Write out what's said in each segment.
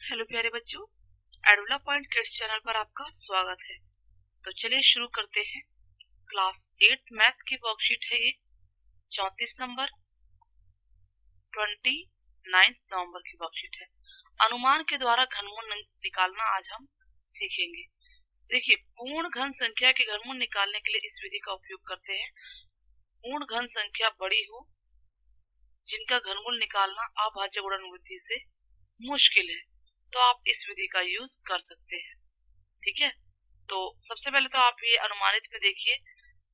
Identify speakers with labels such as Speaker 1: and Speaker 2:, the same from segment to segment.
Speaker 1: Hello प्यारे बच्चों, एडुला point kids channel पर आपका स्वागत है। तो चलिए शुरू करते हैं। क्लास 8 मैथ की वर्कशीट है ये 34 नंबर 29 नवंबर की वर्कशीट है। अनुमान के द्वारा घनमूल निकालना आज हम सीखेंगे। देखिए, पूर्ण घन संख्या के घनमूल निकालने के लिए इस विधि का उपयोग करते हैं। पूर्ण घन संख्या बड़ी हो जिनका घनमूल निकालना अभाज्य गुणन विधि से मुश्किल है तो आप इस विधि का यूज कर सकते हैं। ठीक है, तो सबसे पहले तो आप ये अनुमानित में देखिए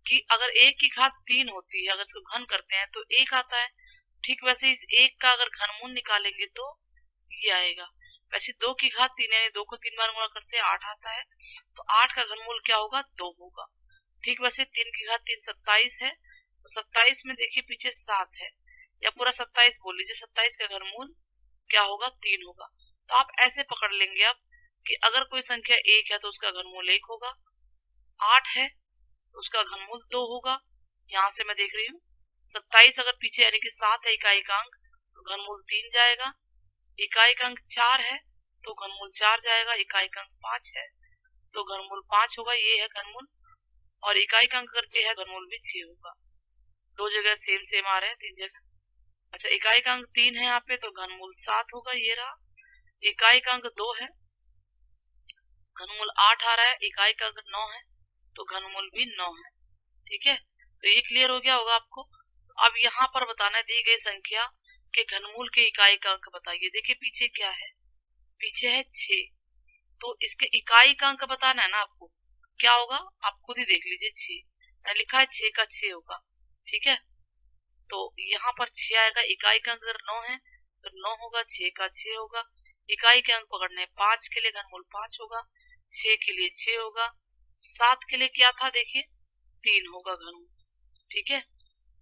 Speaker 1: कि अगर एक की घात 3 होती है, अगर इसको घन करते हैं तो 1 आता है। ठीक वैसे इस 1 का अगर घनमूल निकालेंगे तो ये आएगा। वैसे 2 की घात 3 यानी 2 को 3 बार गुणा करते हैं 8 आता है, तो 8 का घनमूल क्या होगा? 2 होगा। ठीक वैसे 3 की घात 3 27 है, तो 27 में देखिए पीछे 7 है, या पूरा 27 बोल लीजिए। 27 का घनमूल क्या होगा? 3 होगा। तो आप ऐसे पकड़ लेंगे आप कि अगर कोई संख्या 1 है तो उसका घनमूल 1 होगा, 8 है तो उसका घनमूल 2 होगा। यहाँ से मैं देख रही हूँ 27 अगर पीछे यानी कि 7 है इकाई का अंक तो घनमूल 3 जाएगा। इकाई का अंक 4 है तो घनमूल 4 जाएगा। इकाई का अंक 5 है तो घनमूल 5 होगा, ये है घनमूल। और इकाई का अंक अगर 6 है घनमूल भी 6 होगा। दो जगह सेम सेम आ रहे हैं, 3 जगह। अच्छा, इकाई का अंक 3 है यहाँ पे तो घनमूल 7 होगा, ये रहा। इकाई का अंक 2 है, घनमूल 8 आ रहा है। इकाई का अंक 9 है तो घनमूल भी 9 है। ठीक है, तो ये क्लियर हो गया होगा आपको। अब यहाँ पर बताना है दी गई संख्या के घनमूल के इकाई का अंक बताइए। देखिए पीछे क्या है? पीछे है 6, तो इसके इकाई का अंक बताना है ना आपको। क्या होगा आप खुद ही देख लीजिए। 6 लिखा है, 6 का 6 होगा। ठीक है, तो यहाँ पर 6 आएगा। इकाई का अंक अगर 9 है तो 9 होगा, 6 का 6 होगा। इकाई के अंक पकड़ने 5 के लिए घनमूल 5 होगा, 6 के लिए 6 होगा। 7 के लिए क्या था? देखिए 3 होगा घनमूल। ठीक है,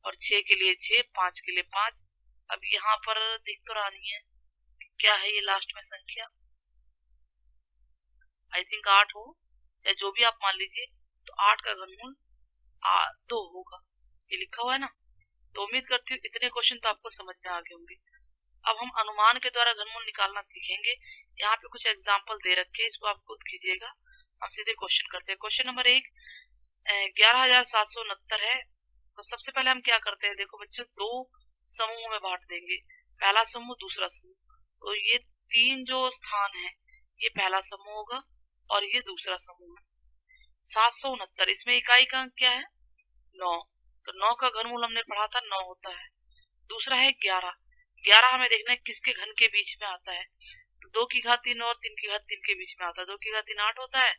Speaker 1: और 6 के लिए 6, 5 के लिए 5। अब यहाँ पर दिख तो रही है क्या है ये लास्ट में संख्या? आई थिंक 8 हो, या जो भी आप मान लीजिए। तो 8 का घनमूल 2 होगा, ये लिखा हुआ है ना। तो उम्मीद करती हूँ इतने क्वेश्चन तो आपको समझ में आ गए होंगे। अब हम अनुमान के द्वारा घनमूल निकालना सीखेंगे। यहाँ पे कुछ एग्जाम्पल दे रखे हैं, इसको आप खुद कीजिएगा। हम सीधे क्वेश्चन करते हैं। क्वेश्चन नंबर 1 11,769 है। तो सबसे पहले हम क्या करते हैं? देखो बच्चों, दो समूहों में बांट देंगे, पहला समूह दूसरा समूह। तो ये 3 जो स्थान है ये पहला समूह होगा और ये दूसरा समूह है। 769, इसमें इकाई का अंक क्या है? 9, तो 9 का घनमूल हमने पढ़ा था 9 होता है। दूसरा है 11, 11 हमें देखना है किसके घन के बीच में आता है। तो 2 की घात 3 और 3 की घात 3 के बीच में आता है। 2 की घात 3 8 होता है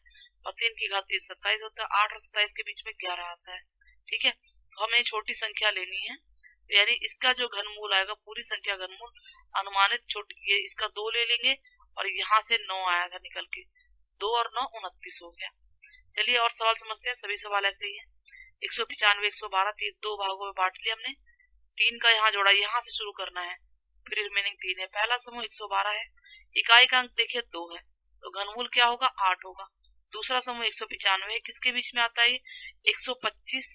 Speaker 1: और 3 की घात 3 27 होता है। 8 और 27 के बीच में 11 आता है। ठीक है, तो हमें छोटी संख्या लेनी है, तो यानी इसका जो घनमूल आएगा, पूरी संख्या घनमूल अनुमानित छोटी, ये इसका 2 ले लेंगे और यहाँ से 9 आएगा निकल के। 2 और 9 29 हो गया। चलिए और सवाल समझते हैं। सभी सवाल ऐसे ही है। 195 112 दो भागों में बांट लिया हमने। 3 का यहाँ जोड़ा, यहाँ से शुरू करना है, फिर रिमेनिंग 3 है। पहला समूह 112 है, इकाई का अंक देखिए 2 है, तो घनमूल क्या होगा? 8 होगा। दूसरा समूह 195 है, किसके बीच में आता है? 125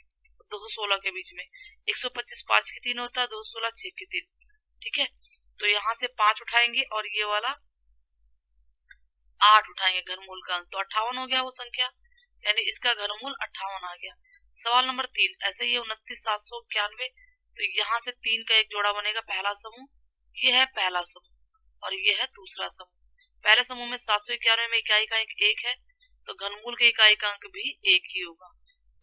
Speaker 1: 216 के बीच में। 125 5 के 3 होता है, 216 6 के 3। ठीक है, तो यहाँ से 5 उठाएंगे और ये वाला 8 उठाएंगे घनमूल का अंक, तो 58 हो गया वो संख्या, यानी इसका घनमूल 58 आ गया। सवाल नंबर 3 ऐसे ही 29,791, तो यहाँ से 3 का एक जोड़ा बनेगा, पहला समूह, ये है पहला समूह और ये है दूसरा समूह। पहले समूह में 791 में इकाई का अंक 1 है, तो घनमूल के इकाई का अंक भी 1 ही होगा।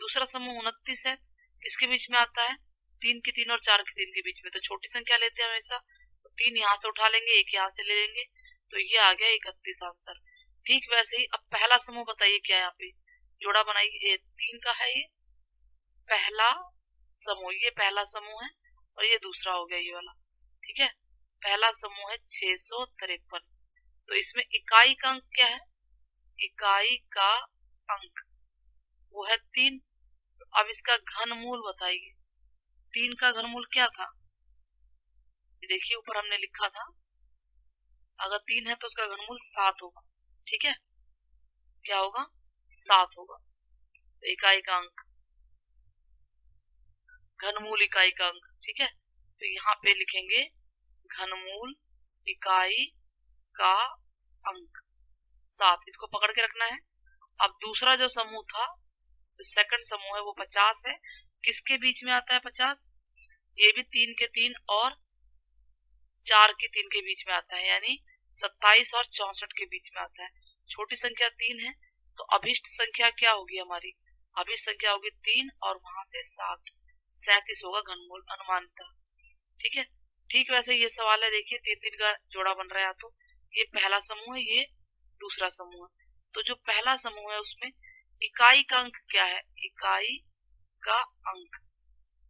Speaker 1: दूसरा समूह 29 है, किसके बीच में आता है? 3 के 3 और 4 के 3 के बीच में, तो छोटी संख्या लेते हैं हमेशा। तो 3 यहाँ से उठा लेंगे, 1 यहाँ से ले लेंगे, तो ये आ गया 31 आंसर। ठीक वैसे ही अब पहला समूह बताइए क्या? यहाँ पे जोड़ा बनाइए, 3 का है ये पहला समूह, ये पहला समूह है और ये दूसरा हो गया ये वाला। ठीक है, पहला समूह है 653, तो इसमें इकाई का अंक क्या है? इकाई का अंक वो है 3। तो अब इसका घनमूल बताइए। 3 का घनमूल क्या था? देखिए ऊपर हमने लिखा था, अगर 3 है तो उसका घनमूल 7 होगा। ठीक है, क्या होगा? 7 होगा। तो इकाई का अंक, घनमूल इकाई का अंक। ठीक है, तो यहाँ पे लिखेंगे घनमूल इकाई का अंक 7, इसको पकड़ के रखना है। अब दूसरा जो समूह था, जो सेकंड समूह है, वो 50 है। किसके बीच में आता है 50? ये भी 3 के 3 और 4 के 3 के बीच में आता है, यानी 27 और 64 के बीच में आता है। छोटी संख्या 3 है, तो अभिष्ट संख्या क्या होगी हमारी? अभिष्ट संख्या होगी 3 और वहां से 7, 37 होगा घनमूल अनुमानतः। ठीक है, ठीक वैसे ये सवाल है, देखिए 3 का जोड़ा बन रहा है। तो ये पहला समूह है, ये दूसरा समूह है। तो जो पहला समूह है उसमें इकाई का अंक क्या है? इकाई का अंक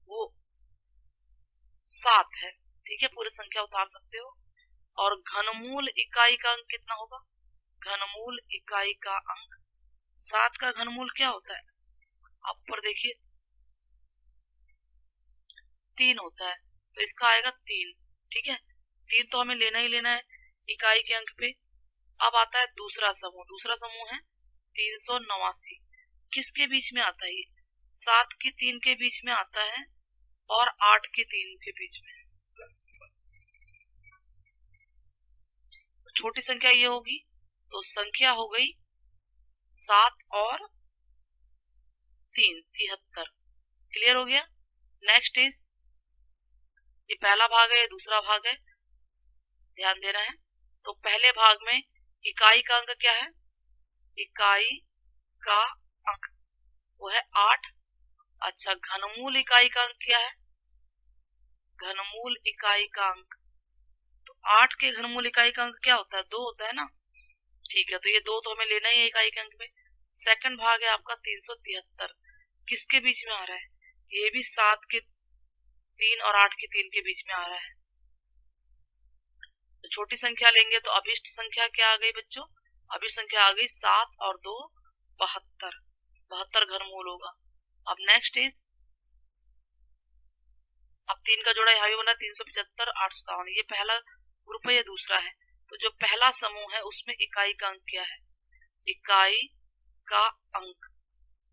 Speaker 1: वो 7 है। ठीक है, पूरी संख्या उतार सकते हो। और घनमूल इकाई का अंक कितना होगा? घनमूल इकाई का अंक 7 का घनमूल क्या होता है? आप पर देखिए 3 होता है, तो इसका आएगा 3। ठीक है, 3 तो हमें लेना ही लेना है इकाई के अंक पे। अब आता है दूसरा समूह। दूसरा समूह है 389। किसके बीच में आता है ये? 7 की 3 के बीच में आता है और 8 की 3 के बीच में। तो छोटी संख्या ये होगी, तो संख्या हो गई 7 और 3, 73। क्लियर हो गया? नेक्स्ट इज, ये पहला भाग है, ये दूसरा भाग है, ध्यान देना है। तो पहले भाग में इकाई का अंक क्या है? इकाई का अंक वो है 8। अच्छा, घनमूल इकाई का अंक क्या है? घनमूल इकाई का अंक, तो 8 के घनमूल इकाई का अंक क्या होता है? 2 होता है ना। ठीक है, तो ये 2 तो हमें लेना ही है इकाई के अंक में। सेकंड भाग है आपका 373। किसके बीच में आ रहा है? ये भी 7 के 3 और 8 के 3 के बीच में आ रहा है। तो छोटी संख्या लेंगे तो अभिष्ट संख्या क्या आ गई बच्चों? अभिष्ट संख्या आ गई 7 और 2 72। 72 घनमूल होगा। अब नेक्स्ट इज, अब 3 का जोड़ा यहाँ भी बना 375, 857। ये पहला ग्रुप है, ये दूसरा है। तो जो पहला समूह है उसमें इकाई का अंक क्या है? इकाई का अंक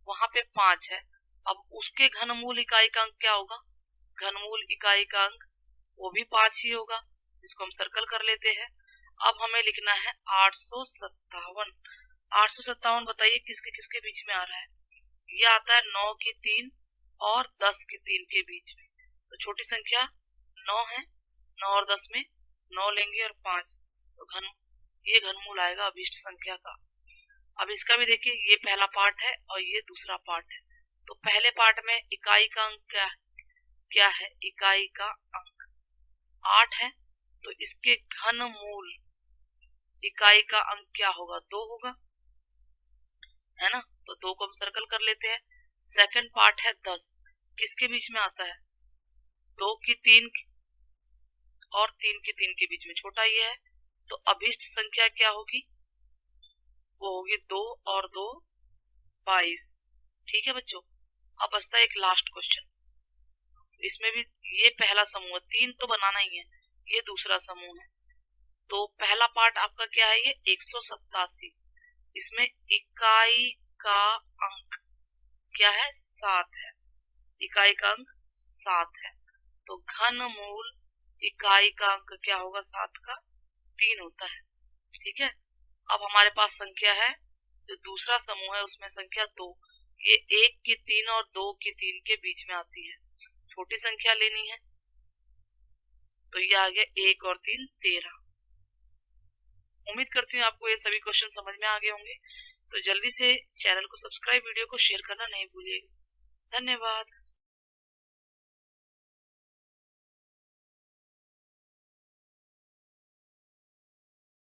Speaker 1: वहां पे 5 है। अब उसके घनमूल इकाई का अंक क्या होगा? घनमूल इकाई का अंक वो भी 5 ही होगा, इसको हम सर्कल कर लेते हैं। अब हमें लिखना है 857। 857 बताइए किसके किसके बीच में आ रहा है? ये आता है 9 की 3 और 10 की 3 के बीच में। तो छोटी संख्या 9 है, 9 और 10 में 9 लेंगे और 5, तो ये घनमूल आएगा अभिष्ट संख्या का। अब इसका भी देखिए, ये पहला पार्ट है और ये दूसरा पार्ट है। तो पहले पार्ट में इकाई का अंक क्या है? इकाई का अंक 8 है, तो इसके घनमूल इकाई का अंक क्या होगा? 2 होगा, है ना। तो 2 को हम सर्कल कर लेते हैं। सेकंड पार्ट है 10, किसके बीच में आता है? 2 की 3 और 3 की 3 के बीच में, छोटा ये है। तो अभिष्ट संख्या क्या होगी? वो होगी 2 और 2 22। ठीक है बच्चों, अब बचता है एक लास्ट क्वेश्चन। इसमें भी ये पहला समूह, 3 तो बनाना ही है, ये दूसरा समूह है। तो पहला पार्ट आपका क्या है? ये 187। इसमें इकाई का अंक क्या है? 7 है। इकाई का अंक 7 है, तो घनमूल इकाई का अंक क्या होगा? 7 का 3 होता है। ठीक है, अब हमारे पास संख्या है, जो दूसरा समूह है उसमें संख्या 2, ये 1 की 3 और 2 की 3 के बीच में आती है। छोटी संख्या लेनी है, तो ये आ गया 1 और 3 13। उम्मीद करती हूँ आपको ये सभी क्वेश्चन समझ में आ गए होंगे। तो जल्दी से चैनल को सब्सक्राइब, वीडियो को शेयर करना नहीं भूलिएगा। धन्यवाद।